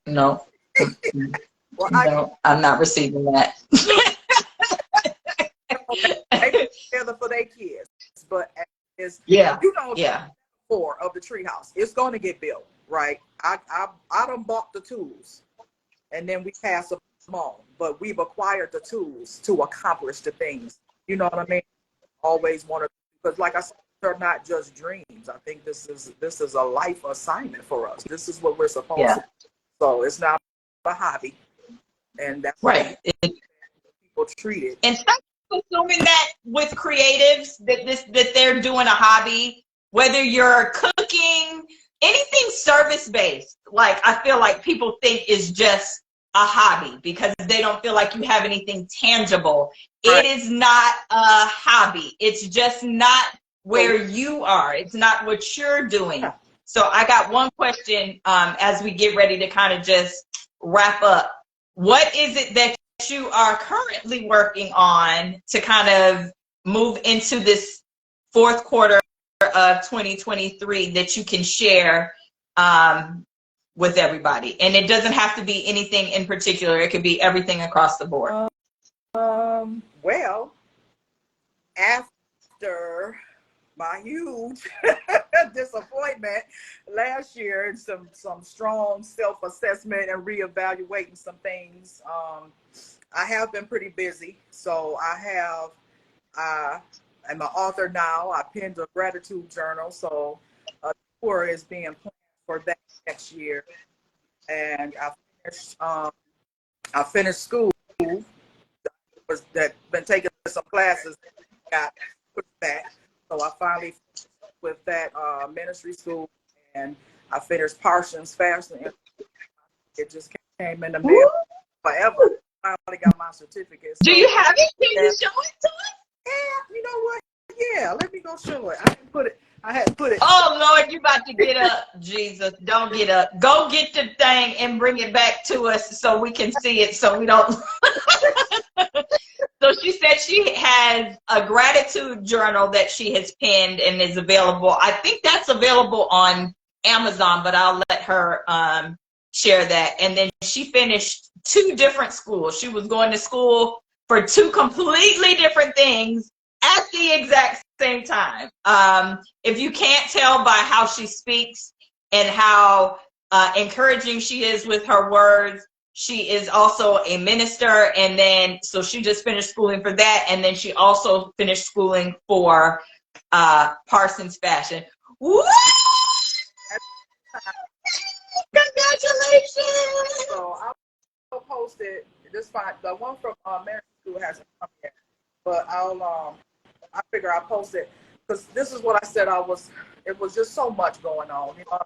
No. Well, no, I'm not receiving that. Maybe together for their kids, but it's you know, four of the treehouse. It's going to get built, right? I done bought the tools, and then we pass them on. But we've acquired the tools to accomplish the things. You know what I mean? Always want to, because like I said, they're not just dreams. I think this is a life assignment for us. This is what we're supposed to do. So it's not a hobby. And that's right. People treat it. And stop assuming that with creatives that they're doing a hobby, whether you're cooking, anything service-based, like I feel like people think is just a hobby because they don't feel like you have anything tangible. Right. It is not a hobby. It's just not where you are. It's not what you're doing. So I got one question as we get ready to kind of just wrap up. What is it that you are currently working on to kind of move into this fourth quarter of 2023 that you can share with everybody? And it doesn't have to be anything in particular. It could be everything across the board. Well, after my huge disappointment last year and some strong self-assessment and reevaluating some things, I have been pretty busy. So I'm an author now. I penned a gratitude journal. So a tour is being planned for that next year. And I finished school. That been taking some classes, got put back. So I finally finished with that ministry school, and I finished Parsons Fashion. It just came in the mail forever. I finally got my certificate. So, do you have it? Can you show it to us? Yeah, you know what? Yeah, let me go show it. I can put it. I had to put it. Oh Lord, you about to get up, Jesus. Don't get up. Go get the thing and bring it back to us so we can see it so we don't. So she said she has a gratitude journal that she has penned and is available. I think that's available on Amazon, but I'll let her share that. And then she finished 2 different schools. She was going to school for 2 completely different things at the exact same time. If you can't tell by how she speaks and how encouraging she is with her words, she is also a minister, and then so she just finished schooling for that, and then she also finished schooling for Parsons Fashion. Woo! Congratulations! So I'll post it. This fine. The one from American School hasn't come yet, but I figure I'll post it because this is what I said. It was just so much going on. You know,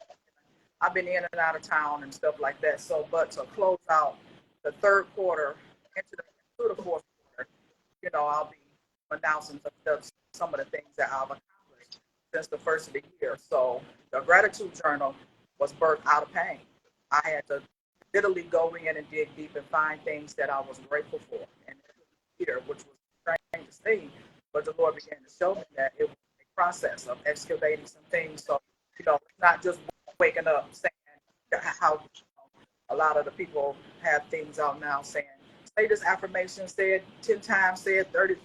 I've been in and out of town and stuff like that. So, but to close out the 3rd quarter into the 4th quarter, you know, I'll be announcing some of the things that I've accomplished since the first of the year. So the gratitude journal was birthed out of pain. I had to literally go in and dig deep and find things that I was grateful for. And here, which was the strangest thing, but the Lord began to show me that it was a process of excavating some things. So, you know, it's not just waking up saying how a lot of the people have things out now saying, say this affirmation, say it 10 times, say it 30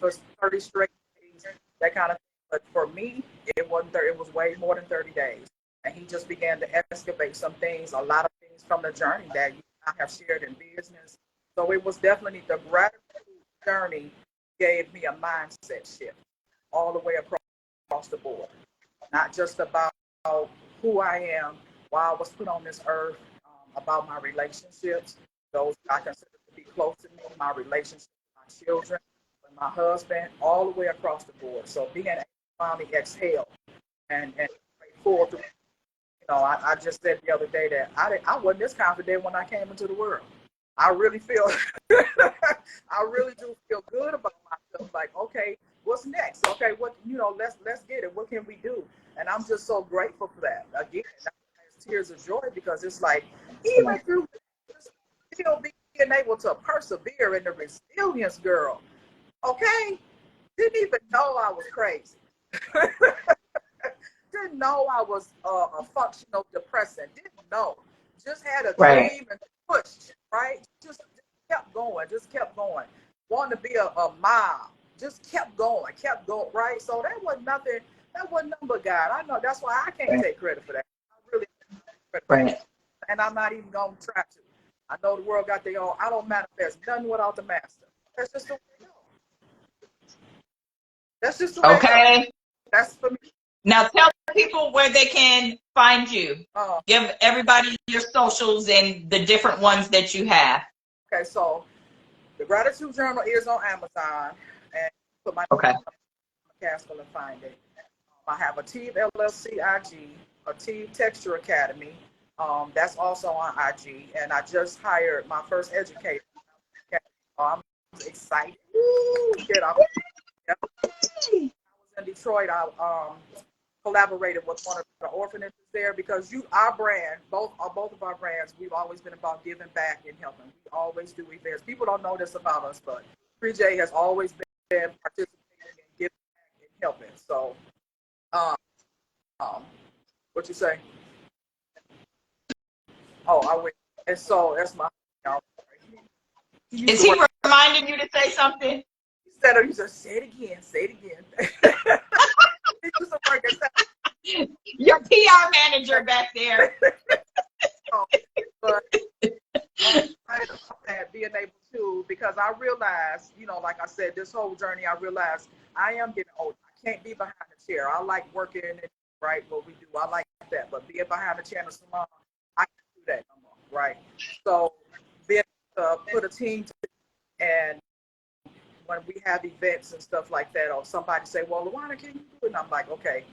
straight days, that kind of thing. But for me, it wasn't 30, it was way more than 30 days. And he just began to excavate some things, a lot of things from the journey that you and I have shared in business. So it was definitely the gratitude journey gave me a mindset shift all the way across the board. Not just about who I am, why I was put on this earth, about my relationships, those I consider to be close to me, my relationships with my children, with my husband, all the way across the board. So being able to finally exhale and forward through. You know, I just said the other day that I wasn't this confident when I came into the world. I really feel, I really do feel good about myself. Like, okay, what's next? Okay, what, you know, let's get it. What can we do? And I'm just so grateful for that. Again, it's tears of joy because it's like, even through still being able to persevere in the resilience, girl. Okay, didn't even know I was crazy. Didn't know I was a functional depressant. Didn't know. Just had a dream and pushed, right? Just kept going, Wanted to be a mom. Just kept going, right? So that wasn't nothing but God. I know that's why I can't take credit for that. I really can't take credit for that. And I'm not even going to try to. I know the world got their own. I don't manifest nothing without the master. That's just the way it goes. That's just the way it goes. That's for me. Now tell people where they can find you. Give everybody your socials and the different ones that you have. Okay, so the Gratitude Journal is on Amazon, and put my name on McCaskill and find it. I have a Team LLC IG, a Team Texture Academy. That's also on IG, and I just hired my first educator. I'm excited. I was in Detroit. I collaborated with one of the orphanages there because our brand, both of our brands, we've always been about giving back and helping. We always do events. People don't know this about us, but 3J has always been participating in giving back and helping. So, what you say? Oh, I went. And so that's my. Is he reminding you to say something? He said, say it again. He used to work at your PR manager back there. But being able to, because I realized, you know, like I said, this whole journey, I realized I am getting older. I can't be behind the chair. I like working, right, what we do. I like that. But being behind the chair in a salon, I can't do that no more, right? So being able to put a team together, and when we have events and stuff like that, or somebody say, well, LaJuana, can you do it? And I'm like, okay.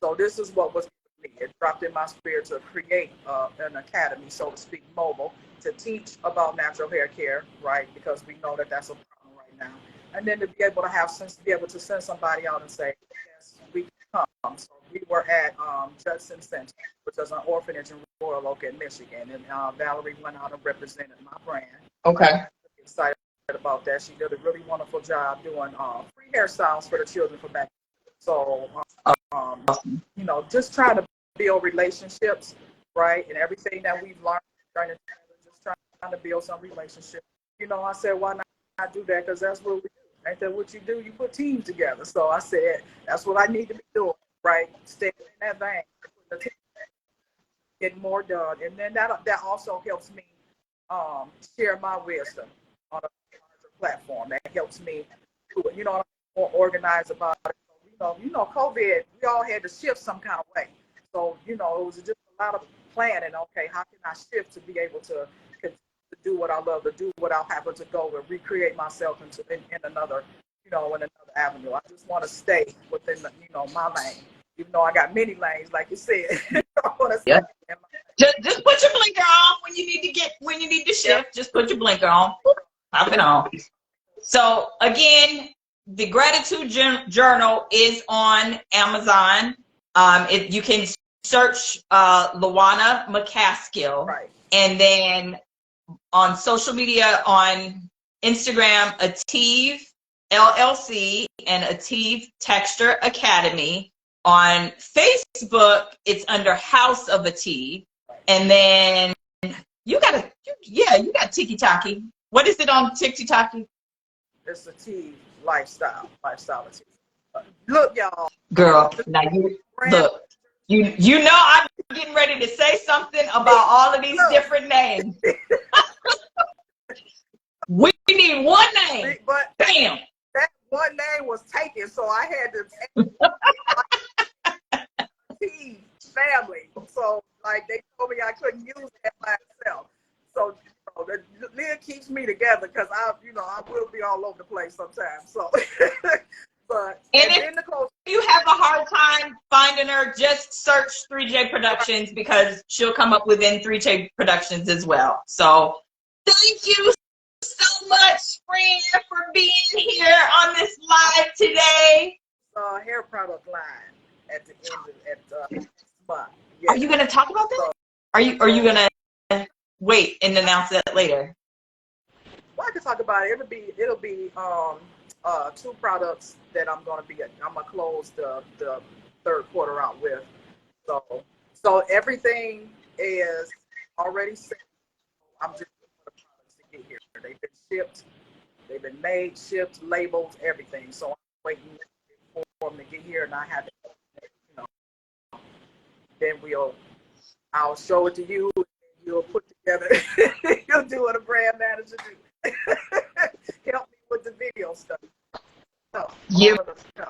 So this is what was me. It dropped in my spirit to create an academy, so to speak, mobile, to teach about natural hair care, right? Because we know that that's a problem right now. And then to be able to have sense, to be able to send somebody out and say, yes, we can come. So we were at Judson Center, which is an orphanage in Royal Oak in Michigan. And Valerie went out and represented my brand. Okay. I'm excited about that. She did a really wonderful job doing free hairstyles for the children for back. So, you know, just trying to build relationships, right? And everything that we've learned, just trying to build some relationships. You know, I said, why not do that? Because that's what we do. Ain't that what you do? You put teams together. So I said, that's what I need to be doing, right? Staying in that vein, getting more done. And then that also helps me share my wisdom on a larger platform. That helps me, you know, I'm more organized about it. You know, COVID, we all had to shift some kind of way. So, you know, it was just a lot of planning. Okay, how can I shift to be able to do what I love, to do what I happen to go and recreate myself in another, you know, in another avenue. I just want to stay within, the, you know, my lane, even though I got many lanes, like you said. I want to stay in my lane. Just put your blinker on when you need to shift. Yep. Just put your blinker on. Pop it on. So again, the gratitude journal is on Amazon. You can search LaJuana McCaskill, Right. And then on social media, on Instagram, Ative LLC and Ative Texture Academy. On Facebook, it's under House of Ative. And then you got Tiki-Taki. What is it on Tiki-Taki? It's Ative lifestyle Ative. Look, y'all. Girl, now look. You know I'm getting ready to say something about all of these different names. We need one name. But bam. That one name was taken, so I had to T family. So like they told me I couldn't use that by itself. So you know, Leah keeps me together because I will be all over the place sometimes. So but and if you have a hard time finding her, just search 3J Productions because she'll come up within 3J Productions as well. So thank you so much, friend, for being here on this live today. Hair product line at the end of this month. Yeah. Are you going to talk about that? Are you going to wait and announce that later? Well, I can talk about it. It'll be 2 products that I'm gonna close the third quarter out with. So everything is already set. I'm just waiting for the products to get here. They've been shipped, they've been made, shipped, labeled, everything. So I'm waiting for them to get here, and I have it. You know, then I'll show it to you. And you'll put together. You'll do what a brand manager do. Help me with the video stuff. You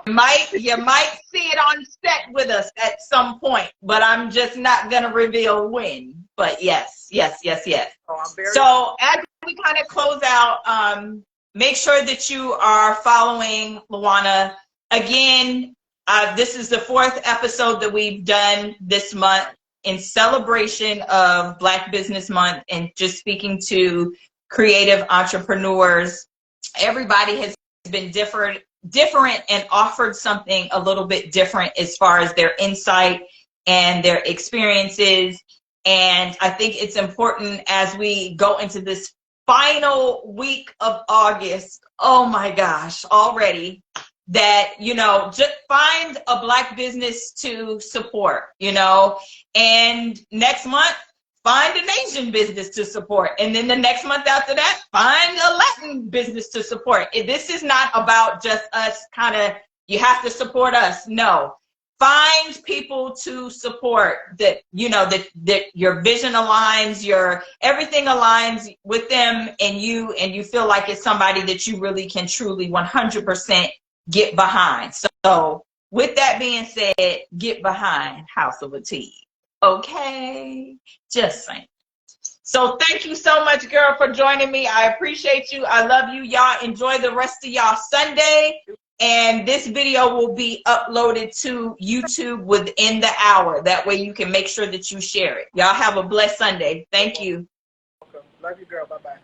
might see it on set with us at some point, but I'm just not gonna reveal when. But yes. So as we kind of close out, make sure that you are following LaJuana. Again, this is the 4th episode that we've done this month in celebration of Black Business Month and just speaking to creative entrepreneurs. Everybody has been different and offered something a little bit different as far as their insight and their experiences. And I think it's important as we go into this final week of August, oh my gosh, already, that, you know, just find a Black business to support, you know, and next month, find an Asian business to support. And then the next month after that, find a Latin business to support. This is not about just us kind of, you have to support us. No. Find people to support that, you know, that your vision aligns, your everything aligns with them and you feel like it's somebody that you really can truly 100% get behind. So with that being said, get behind House of Ative. Okay, just saying. So thank you so much, girl, for joining me. I appreciate you. I love you. Y'all enjoy the rest of y'all Sunday. And this video will be uploaded to YouTube within the hour. That way you can make sure that you share it. Y'all have a blessed Sunday. Thank you. Love you, girl. Bye-bye.